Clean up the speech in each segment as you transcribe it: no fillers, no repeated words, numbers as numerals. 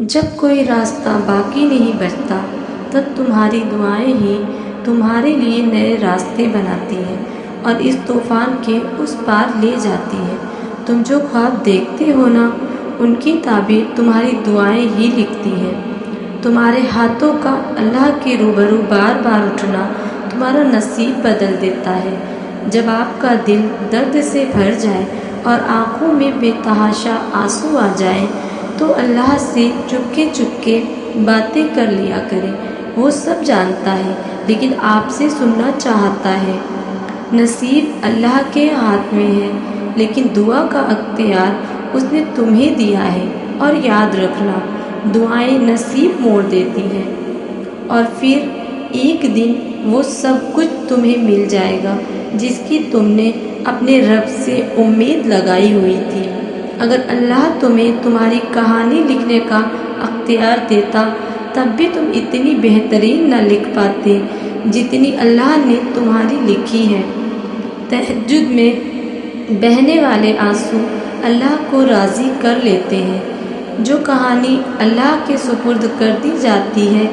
جب کوئی راستہ باقی نہیں بچتا تب تمہاری دعائیں ہی تمہارے لیے نئے راستے بناتی ہیں اور اس طوفان کے اس پار لے جاتی ہیں۔ تم جو خواب دیکھتے ہو نا، ان کی تعبیر تمہاری دعائیں ہی لکھتی ہیں۔ تمہارے ہاتھوں کا اللہ کے روبرو بار بار اٹھنا تمہارا نصیب بدل دیتا ہے۔ جب آپ کا دل درد سے بھر جائے اور آنکھوں میں بے تحاشا آنسو آ جائیں تو اللہ سے چپکے چپکے باتیں کر لیا کریں۔ وہ سب جانتا ہے لیکن آپ سے سننا چاہتا ہے۔ نصیب اللہ کے ہاتھ میں ہے لیکن دعا کا اختیار اس نے تمہیں دیا ہے۔ اور یاد رکھنا، دعائیں نصیب موڑ دیتی ہیں اور پھر ایک دن وہ سب کچھ تمہیں مل جائے گا جس کی تم نے اپنے رب سے امید لگائی ہوئی تھی۔ اگر اللہ تمہیں تمہاری کہانی لکھنے کا اختیار دیتا تب بھی تم اتنی بہترین نہ لکھ پاتے جتنی اللہ نے تمہاری لکھی ہے۔ تہجد میں بہنے والے آنسو اللہ کو راضی کر لیتے ہیں۔ جو کہانی اللہ کے سپرد کر دی جاتی ہے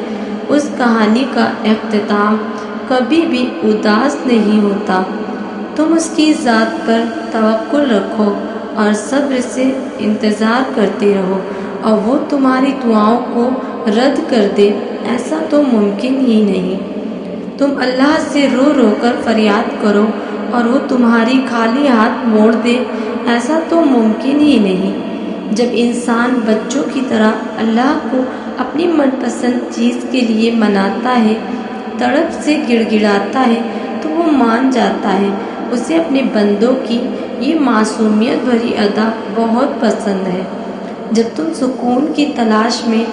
اس کہانی کا اختتام کبھی بھی اداس نہیں ہوتا۔ تم اس کی ذات پر توکل رکھو اور صبر سے انتظار کرتے رہو اور وہ تمہاری دعاؤں کو رد کر دے، ایسا تو ممکن ہی نہیں۔ تم اللہ سے رو رو کر فریاد کرو اور وہ تمہاری خالی ہاتھ موڑ دے، ایسا تو ممکن ہی نہیں۔ جب انسان بچوں کی طرح اللہ کو اپنی من پسند چیز کے لیے مناتا ہے، تڑپ سے گڑ گڑاتا ہے تو وہ مان جاتا ہے۔ اسے اپنے بندوں کی یہ معصومیت بھری ادا بہت پسند ہے۔ جب تم سکون کی تلاش میں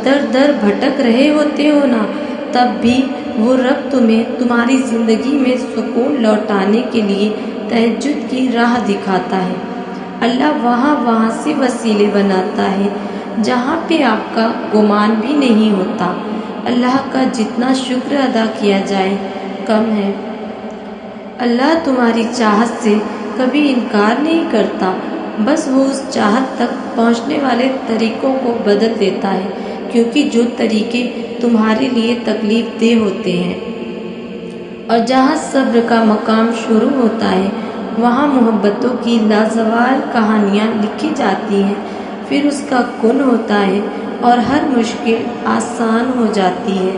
در در بھٹک رہے ہوتے ہو نا، تب بھی وہ رب تمہیں تمہاری زندگی میں سکون لوٹانے کے لیے تہجد کی راہ دکھاتا ہے۔ اللہ وہاں سے وسیلے بناتا ہے جہاں پہ آپ کا گمان بھی نہیں ہوتا۔ اللہ کا جتنا شکر ادا کیا جائے کم ہے۔ اللہ تمہاری چاہت سے کبھی انکار نہیں کرتا، بس وہ اس چاہت تک پہنچنے والے طریقوں کو بدل دیتا ہے، کیونکہ جو طریقے تمہارے لیے تکلیف دہ ہوتے ہیں اور جہاں صبر کا مقام شروع ہوتا ہے وہاں محبتوں کی لازوال کہانیاں لکھی جاتی ہیں۔ پھر اس کا کن ہوتا ہے اور ہر مشکل آسان ہو جاتی ہے۔